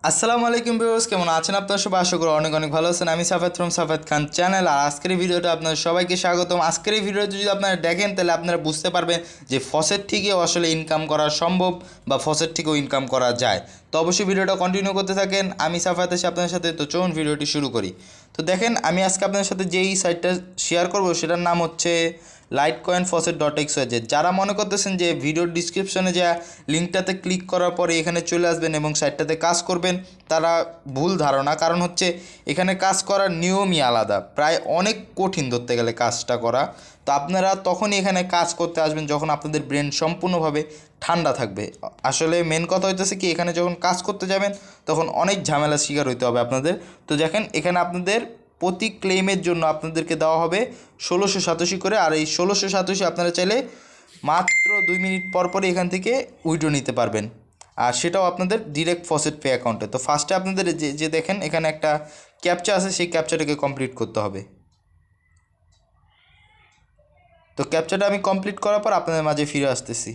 আসসালামু আলাইকুম ভিউয়ার্স, কেমন আছেন আপনারা সবাই? আশা করি অনেক অনেক ভালো আছেন। আমি সাফেদ ফ্রম সাফেদ খান চ্যানেল। আর আজকের এই ভিডিওটা আপনাদের সবাইকে স্বাগতম। আজকের এই ভিডিওতে যদি আপনারা দেখেন তাহলে আপনারা বুঝতে পারবেন যে ফসেট থেকেও আসলে ইনকাম করা সম্ভব বা ফসেট থেকেও ইনকাম করা যায়। তো অবশ্যই ভিডিওটা কন্টিনিউ করতে থাকেন। আমি সাফেদ আছি আপনাদের সাথে। তো চলুন ভিডিওটি শুরু করি। তো দেখেন, আমি আজকে আপনাদের সাথে যেই সাইটটা শেয়ার করব সেটার নাম হচ্ছে lightcoinfaucet.xyz। যারা মনে করতেছেন যে ভিডিওর ডিসক্রিপশনে যা লিঙ্কটাতে ক্লিক করার পরে এখানে চলে আসবেন এবং সাইটটাতে কাজ করবেন, তারা ভুল ধারণা। কারণ হচ্ছে এখানে কাজ করার নিয়মই আলাদা, প্রায় অনেক কঠিন ধরতে গেলে কাজটা করা। তো আপনারা তখনই এখানে কাজ করতে আসবেন যখন আপনাদের ব্রেন সম্পূর্ণভাবে ঠান্ডা থাকবে। আসলে মেন কথা হইতেছে কি, এখানে যখন কাজ করতে যাবেন তখন অনেক ঝামেলার শিকার হইতে হবে আপনাদের। তো দেখেন, এখানে আপনাদের প্রতি ক্লেমের জন্য আপনাদেরকে দেওয়া হবে 1687 করে। আর এই 1687 আপনারা চাইলে মাত্র 2 মিনিট পর পরই এখান থেকে উইথড্র নিতে পারবেন, আর সেটাও আপনাদের ডিরেক্ট ফসেট পে অ্যাকাউন্টে। তো ফার্স্টে আপনাদের যে দেখেন এখানে একটা ক্যাপচা আছে, সেই ক্যাপচাটাকে কমপ্লিট করতে হবে। তো ক্যাপচাটা আমি কমপ্লিট করার পর আপনাদের মাঝে ফিরে আসতেছি।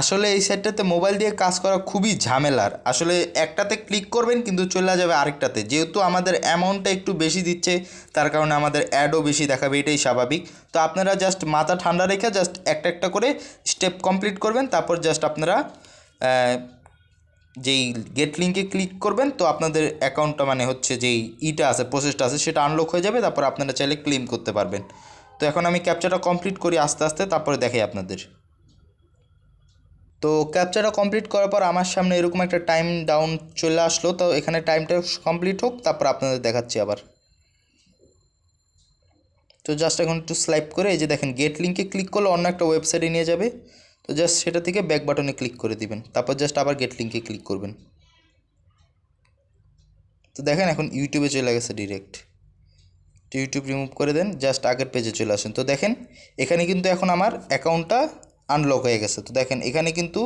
আসলে এই সাইটটাতে মোবাইল দিয়ে কাজ করা খুবই ঝামেলার। আসলে একটাতে ক্লিক করবেন কিন্তু চলে যাবে আরেকটাতে। যেহেতু আমাদের অ্যামাউন্টটা একটু বেশি দিচ্ছে, তার কারণে আমাদের অ্যাডও বেশি দেখাবে, এটাই স্বাভাবিক। তো আপনারা জাস্ট মাথা ঠান্ডা রেখে জাস্ট একটা একটা করে স্টেপ কমপ্লিট করবেন। তারপর জাস্ট আপনারা যেই গেট লিঙ্কে ক্লিক করবেন, তো আপনাদের অ্যাকাউন্টটা মানে হচ্ছে যেই আছে, প্রসেসটা আছে, সেটা আনলক হয়ে যাবে। তারপর আপনারা চাইলে ক্লেম করতে পারবেন। তো এখন আমি ক্যাপচাটা কমপ্লিট করি আস্তে আস্তে, তারপরে দেখাই আপনাদের। তো ক্যাপচাটা কমপ্লিট করার পর আমার সামনে এরকম একটা টাইম ডাউন চলে আসলো। তো এখানে টাইমটা কমপ্লিট হোক, তারপর আপনাদের দেখাচ্ছি আবার। তো জাস্ট এখন একটু স্লাইপ করে এই যে দেখেন গেট লিঙ্কে ক্লিক করলে অন্য একটা ওয়েবসাইটে নিয়ে যাবে। তো জাস্ট সেটা থেকে ব্যাক বাটনে ক্লিক করে দিবেন, তারপর জাস্ট আবার গেট লিঙ্কে ক্লিক করবেন। তো দেখেন এখন ইউটিউবে চলে গেছে ডিরেক্ট। তো ইউটিউব রিমুভ করে দেন, জাস্ট আগের পেজে চলে আসেন। তো দেখেন এখানে কিন্তু এখন আমার অ্যাকাউন্টটা আনলক হয়ে গেছে। তো দেখেন এখানে কিন্তু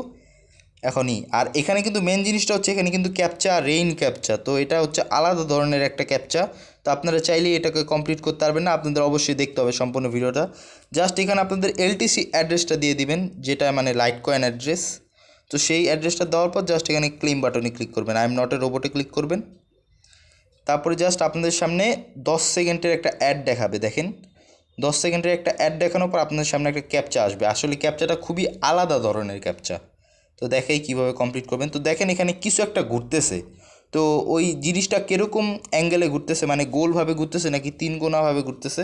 এখনই, আর এখানে কিন্তু মেন জিনিসটা হচ্ছে এখানে কিন্তু ক্যাপচা, রেইন ক্যাপচা। তো এটা হচ্ছে আলাদা ধরনের একটা ক্যাপচা। তো আপনারা চাইলেই এটাকে কমপ্লিট করতে পারবেন না, আপনাদের অবশ্যই দেখতে হবে সম্পূর্ণ ভিডিওটা। জাস্ট এখানে আপনাদের এলটিসি অ্যাড্রেসটা দিয়ে দিবেন, যেটা মানে লাইট কয়েন অ্যাড্রেস। তো সেই অ্যাড্রেসটা দেওয়ার পর জাস্ট এখানে ক্লেম বাটনে ক্লিক করবেন, আই এম নট এ রোবটে ক্লিক করবেন। তারপরে জাস্ট আপনাদের সামনে 10 সেকেন্ডের একটা অ্যাড দেখাবে। দেখেন 10 সেকেন্ডের একটা অ্যাড দেখানোর পর আপনাদের সামনে একটা ক্যাপচা আসবে। আসলে ক্যাপচাটা খুবই আলাদা ধরনের ক্যাপচা। তো দেখাই কীভাবে কমপ্লিট করবেন। তো দেখেন এখানে কিছু একটা ঘুরতেছে। তো ওই জিনিসটা কীরকম অ্যাঙ্গেলে ঘুরতেছে, মানে গোলভাবে ঘুরতেছে নাকি 3 কোণাভাবে ঘুরতেছে।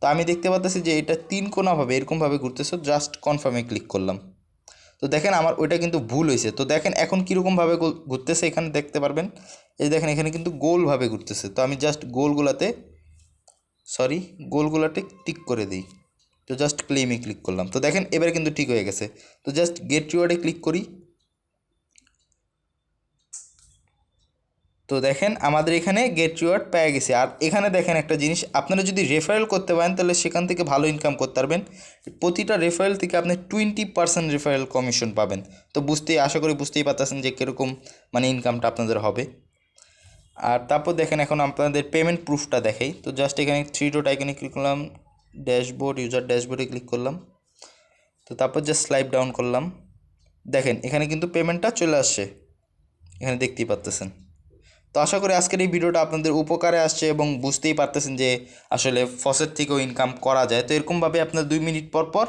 তো আমি দেখতে পাচ্ছি যে এটা 3 কোণাভাবে এরকমভাবে ঘুরতেছে। জাস্ট কনফার্মে ক্লিক করলাম। তো দেখেন আমার ওইটা কিন্তু ভুল হয়েছে। তো দেখেন এখন কীরকমভাবে ঘুরতেছে এখানে দেখতে পারবেন। এই দেখেন এখানে কিন্তু গোলভাবে ঘুরতেছে। তো আমি জাস্ট গোলগুলাতে টিক করে দিই। তো জাস্ট ক্লেমে ক্লিক করলাম। তো দেখেন এবারে কিন্তু ঠিক হয়ে গেছে। তো জাস্ট গেট রিওয়ার্ডে ক্লিক করি। তো দেখেন আমাদের এখানে গেট রিওয়ার্ড পেয়ে গেছে। আর এখানে দেখেন একটা জিনিস, আপনারা যদি রেফারেল করতে পারেন তাহলে সেখান থেকে ভালো ইনকাম করতে পারবেন। প্রতিটা রেফারেল থেকে আপনি 20% রেফারেল কমিশন পাবেন। তো আশা করি বুঝতেই পারতেছেন যে কীরকম মানে ইনকামটা আপনাদের হবে। আর তারপর দেখেন এখন আপনাদের পেমেন্ট প্রুফটা দেখাই। তো জাস্ট এখানে 3 ডট আইকনে ক্লিক করলাম, ড্যাশবোর্ড, ইউজার ড্যাশবোর্ডে ক্লিক করলাম। তো তারপর জাস্ট স্লাইড ডাউন করলাম। দেখেন এখানে কিন্তু পেমেন্টটা চলে আসছে, এখানে দেখতেই পাচ্তেছেন। তো আশা করি আজকের এই ভিডিওটা আপনাদের উপকারে আসছে এবং বুঝতেই পারতেছেন যে আসলে ফসেট থেকেও ইনকাম করা যায়। তো এরকমভাবে আপনার 2 মিনিট পর পর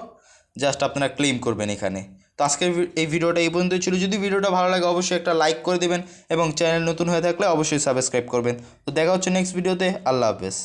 জাস্ট আপনারা ক্লেম করবেন এখানে। তো আজকের এই ভিডিওটা এই পর্যন্তই ছিল। যদি ভিডিওটা ভালো লাগে অবশ্যই একটা লাইক করে দেবেন এবং চ্যানেল নতুন হয়ে থাকলে অবশ্যই সাবস্ক্রাইব করবেন। তো দেখা হচ্ছে নেক্সট ভিডিওতে। আল্লাহ হাফেজ।